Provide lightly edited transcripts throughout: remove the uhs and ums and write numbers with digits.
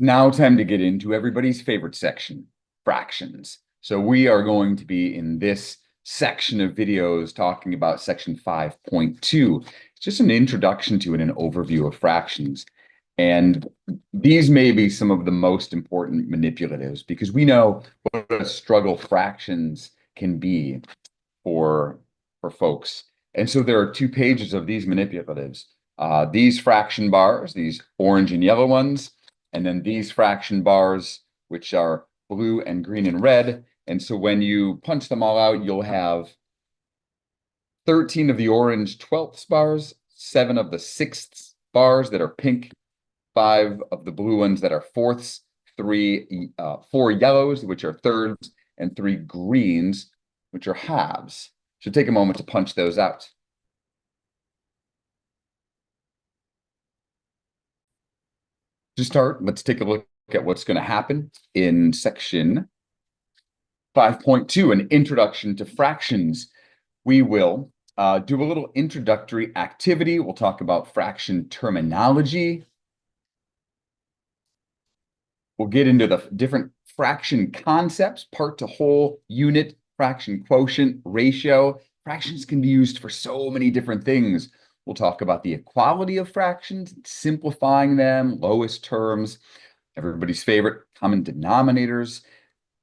Now time to get into everybody's favorite section, fractions. So we are going to be in this section of videos talking about section 5.2. It's just an introduction to and an overview of fractions. And these may be some of the most important manipulatives because we know what a struggle fractions can be for folks. And so there are 2 pages of these manipulatives. These fraction bars, these orange and yellow ones, and then these fraction bars, which are blue and green and red. And so when you punch them all out, you'll have 13 of the orange 12ths bars, 7 of the 6ths bars that are pink, 5 of the blue ones that are fourths, 4 yellows, which are thirds, and 3 greens, which are halves. So take a moment to punch those out. To start, let's take a look at what's going to happen in section 5.2, an introduction to fractions. We will do a little introductory activity. We'll talk about fraction terminology. We'll get into the different fraction concepts, part to whole, unit, fraction quotient, ratio. Fractions can be used for so many different things. We'll talk about the equality of fractions, simplifying them, lowest terms, everybody's favorite, common denominators.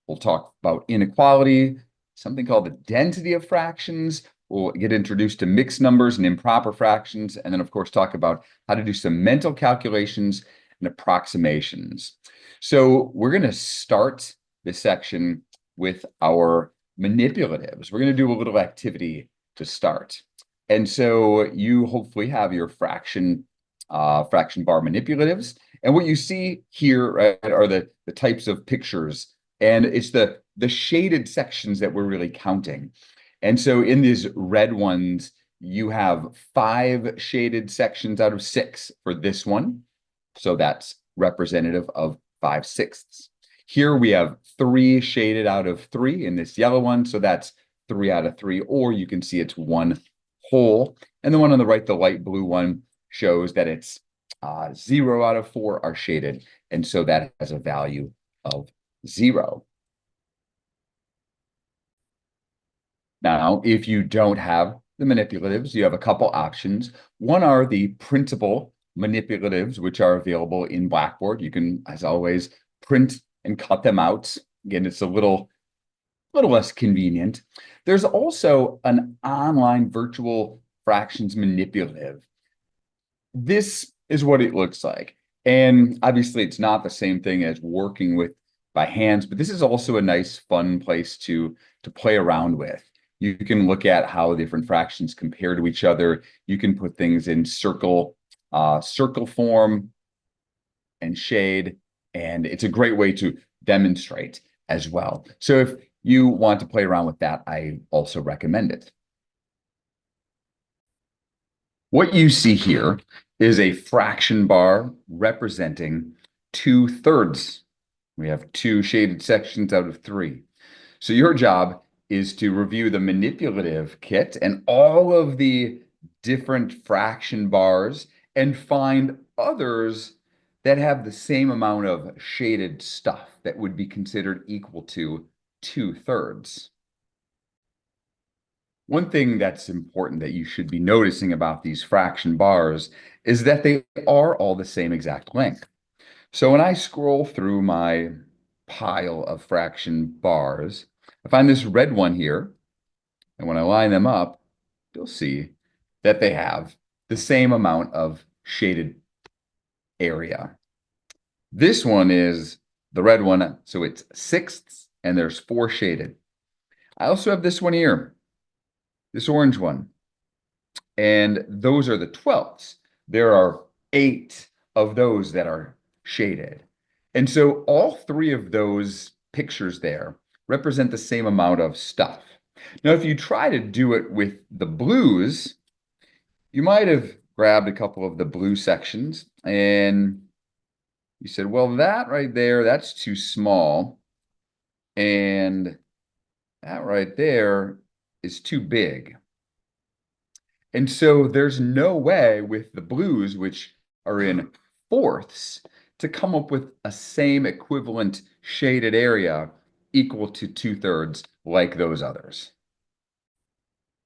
We'll talk about inequality, something called the density of fractions. We'll get introduced to mixed numbers and improper fractions, and then, of course, talk about how to do some mental calculations and approximations. So we're going to start this section with our manipulatives. We're going to do a little activity to start. And so you hopefully have your fraction bar manipulatives. And what you see here, right, are the types of pictures. And it's the shaded sections that we're really counting. And so in these red ones, you have 5 shaded sections out of 6 for this one. So that's representative of 5/6. Here we have 3 shaded out of 3 in this yellow one. So that's 3 out of 3, or you can see it's 1 whole. And the one on the right, the light blue one, shows that it's 0 out of 4 are shaded. And so that has a value of 0. Now, if you don't have the manipulatives, you have a couple options. One are the printable manipulatives, which are available in Blackboard. You can, as always, print and cut them out. Again, it's a little less convenient. There's also an online virtual fractions manipulative. This is what it looks like. And obviously, it's not the same thing as working with by hands, but this is also a nice, fun place to play around with. You can look at how different fractions compare to each other. You can put things in circle form and shade, and it's a great way to demonstrate as well. So if you want to play around with that, I also recommend it. What you see here is a fraction bar representing 2/3. We have 2 shaded sections out of 3. So your job is to review the manipulative kit and all of the different fraction bars and find others that have the same amount of shaded stuff that would be considered equal to 2/3. One thing that's important that you should be noticing about these fraction bars is that they are all the same exact length. So when I scroll through my pile of fraction bars, I find this red one here, and when I line them up, you'll see that they have the same amount of shaded area. This one is the red one, so it's 6ths, and there's 4 shaded. I also have this one here, this orange one, and those are the 12ths. There are 8 of those that are shaded. And so all 3 of those pictures there represent the same amount of stuff. Now, if you try to do it with the blues, you might have grabbed a couple of the blue sections and you said, well, that right there, that's too small. And that right there is too big. And so there's no way with the blues, which are in 4ths, to come up with a same equivalent shaded area equal to 2/3 like those others.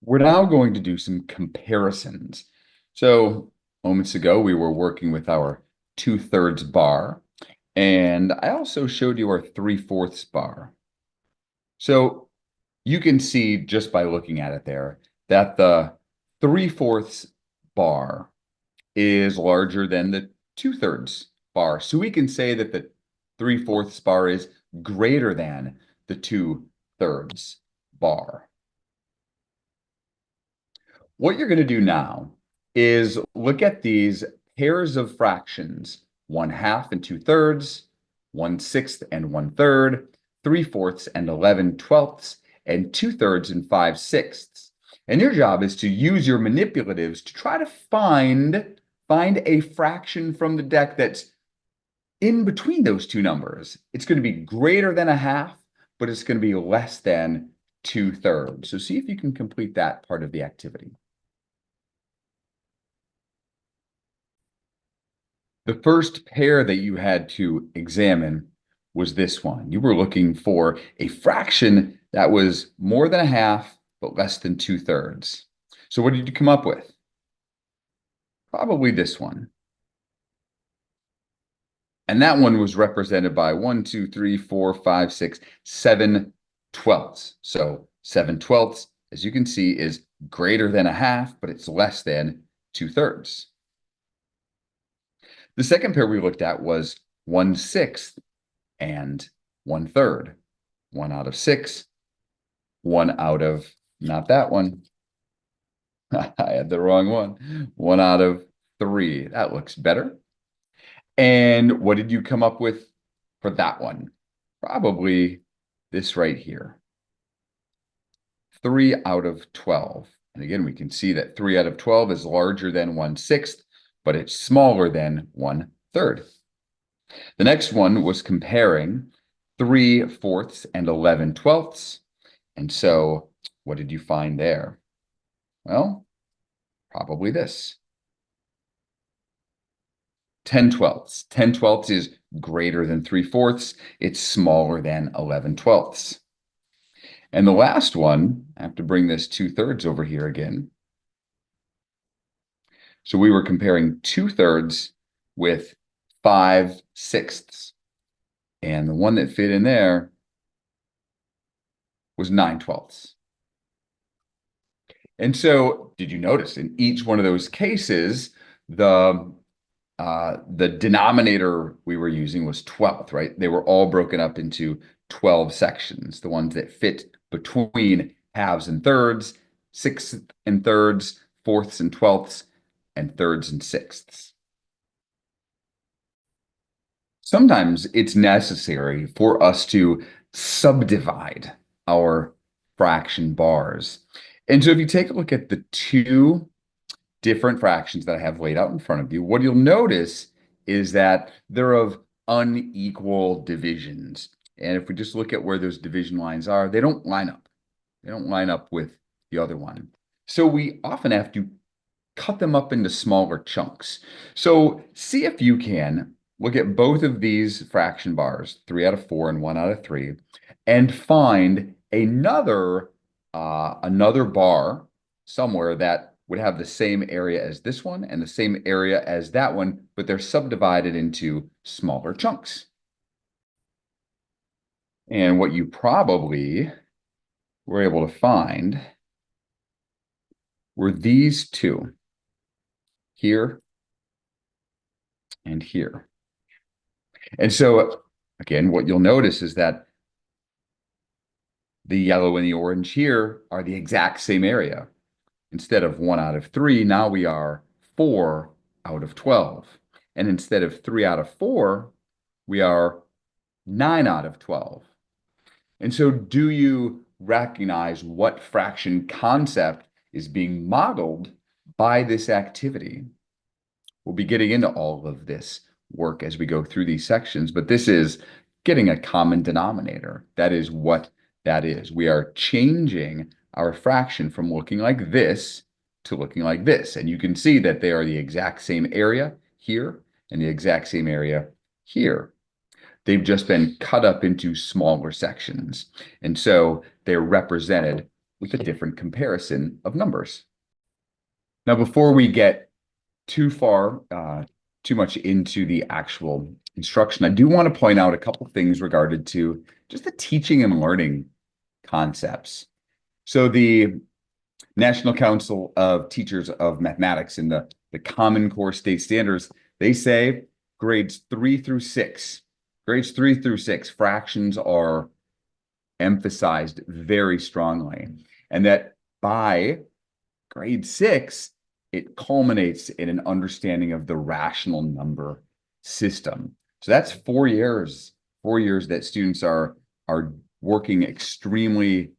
We're now going to do some comparisons. So moments ago, we were working with our 2/3 bar, and I also showed you our 3/4 bar. So you can see just by looking at it there that the 3/4 bar is larger than the 2/3 bar. So we can say that the 3/4 bar is greater than the 2/3 bar. What you're going to do now is look at these pairs of fractions, 1/2 and 2/3, 1/6 and 1/3, 3/4 and 11/12, and 2/3 and 5/6. And your job is to use your manipulatives to try to find a fraction from the deck that's in between those two numbers. It's going to be greater than 1/2, but it's going to be less than 2/3. So see if you can complete that part of the activity. The first pair that you had to examine was this one. You were looking for a fraction that was more than 1/2, but less than 2/3. So what did you come up with? Probably this one. And that one was represented by 1, 2, 3, 4, 5, 6, 7 twelfths. So 7/12, as you can see, is greater than 1/2, but it's less than 2/3. The second pair we looked at was 1/6 and 1/3. 1 out of 6, 1 out of, not that one. I had the wrong one. 1 out of 3. That looks better. And what did you come up with for that one? Probably this right here. 3 out of 12. And again, we can see that 3 out of 12 is larger than 1/6, but it's smaller than 1/3. The next one was comparing 3/4 and 11/12. And so what did you find there? Well, probably this. 10/12. 10/12 is greater than 3/4. It's smaller than 11/12. And the last one, I have to bring this 2/3 over here again. So we were comparing 2/3 with 5/6. And the one that fit in there was 9/12. And so did you notice in each one of those cases, the denominator we were using was 12th, right? They were all broken up into 12 sections, the ones that fit between halves and thirds, sixths and thirds, fourths and twelfths, and thirds and sixths. Sometimes it's necessary for us to subdivide our fraction bars. And so if you take a look at the two different fractions that I have laid out in front of you, what you'll notice is that they're of unequal divisions. And if we just look at where those division lines are, they don't line up. They don't line up with the other one. So we often have to cut them up into smaller chunks. So see if you can look at both of these fraction bars, 3 out of 4 and 1 out of 3, and find another bar somewhere that would have the same area as this one and the same area as that one, but they're subdivided into smaller chunks. And what you probably were able to find were these two, here and here. And so, again, what you'll notice is that the yellow and the orange here are the exact same area. Instead of 1 out of 3, now we are 4 out of 12. And instead of 3 out of 4, we are 9 out of 12. And so do you recognize what fraction concept is being modeled by this activity? We'll be getting into all of this work as we go through these sections, but this is getting a common denominator. That is what that is. We are changing our fraction from looking like this to looking like this. And you can see that they are the exact same area here and the exact same area here. They've just been cut up into smaller sections. And so they're represented with a different comparison of numbers. Now, before we get too far, too much into the actual instruction, I do want to point out a couple things regarding to just the teaching and learning concepts. So the National Council of Teachers of Mathematics and the Common Core State Standards, they say grades 3 through 6, fractions are emphasized very strongly. And that by grade 6, it culminates in an understanding of the rational number system. So that's 4 years that students are working extremely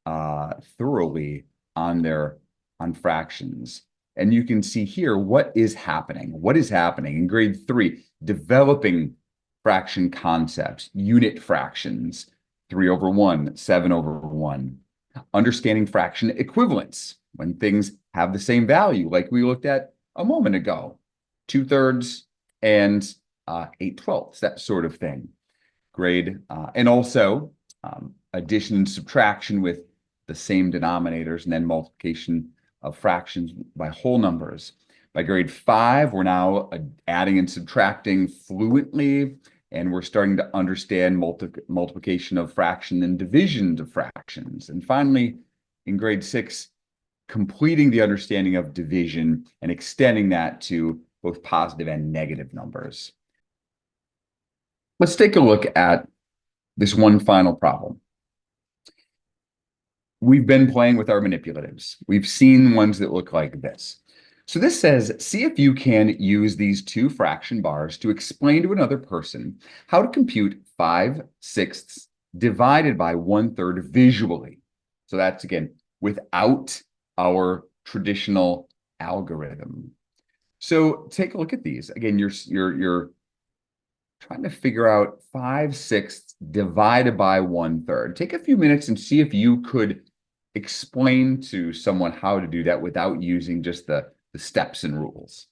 thoroughly on fractions. And you can see here what is happening. What is happening in grade 3? Developing fraction concepts, unit fractions, 3/1, 7/1. Understanding fraction equivalence, when things have the same value, like we looked at a moment ago, 2/3 and 8/12, that sort of thing. And also addition and subtraction with the same denominators, and then multiplication of fractions by whole numbers. By grade 5, we're now adding and subtracting fluently, and we're starting to understand multiplication of fraction and division of fractions. And finally, in grade 6, completing the understanding of division and extending that to both positive and negative numbers. Let's take a look at this one final problem. We've been playing with our manipulatives. We've seen ones that look like this. So this says, see if you can use these two fraction bars to explain to another person how to compute 5/6 divided by 1/3 visually. So that's, again, without our traditional algorithm. So take a look at these. Again, you're trying to figure out 5/6 divided by 1/3. Take a few minutes and see if you could explain to someone how to do that without using just the steps and rules.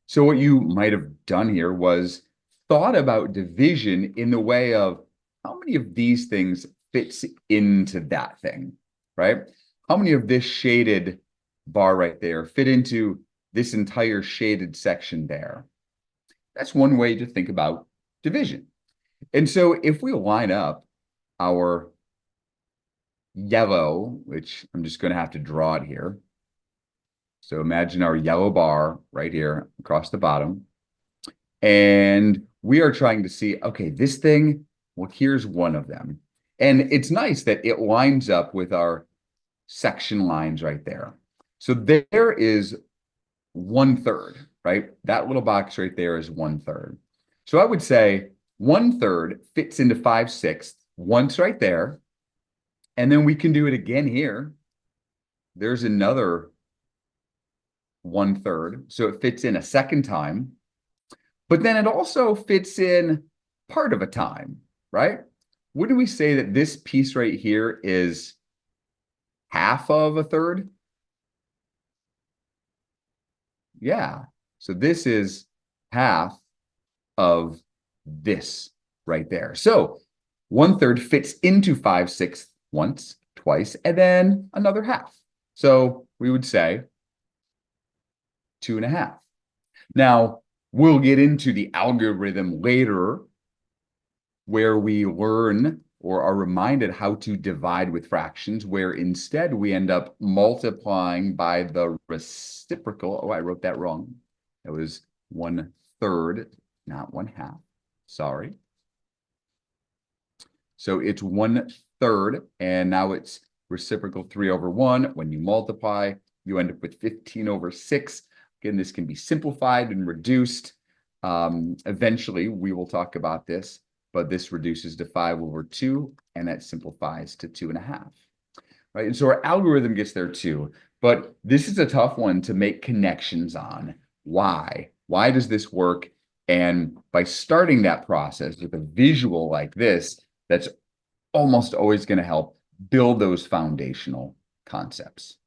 So what you might have done here was thought about division in the way of how many of these things fits into that thing, right? How many of this shaded bar right there fit into this entire shaded section there? That's one way to think about division. And so if we line up our yellow, which I'm just going to have to draw it here. So imagine our yellow bar right here across the bottom. And we are trying to see, okay, this thing, well, here's one of them. And it's nice that it lines up with our section lines right there. So there is 1/3, right? That little box right there is 1/3. So I would say 1/3 fits into 5/6 once right there. And then we can do it again here. There's another 1/3. So it fits in a second time. But then it also fits in part of a time, right? Wouldn't we say that this piece right here is half of a third? Yeah. So this is half of this right there. So 1/3 fits into 5/6 once, twice, and then another half. So we would say 2.5. Now, we'll get into the algorithm later where we learn or are reminded how to divide with fractions, where instead we end up multiplying by the reciprocal. Oh, I wrote that wrong. It was 1/3, not 1/2. Sorry. So it's 1/3, and now it's reciprocal 3/1. When you multiply, you end up with 15/6. Again, this can be simplified and reduced. Eventually, we will talk about this, but this reduces to 5/2, and that simplifies to 2.5. Right? And so our algorithm gets there too, but this is a tough one to make connections on. Why? Why does this work? And by starting that process with a visual like this, that's almost always going to help build those foundational concepts.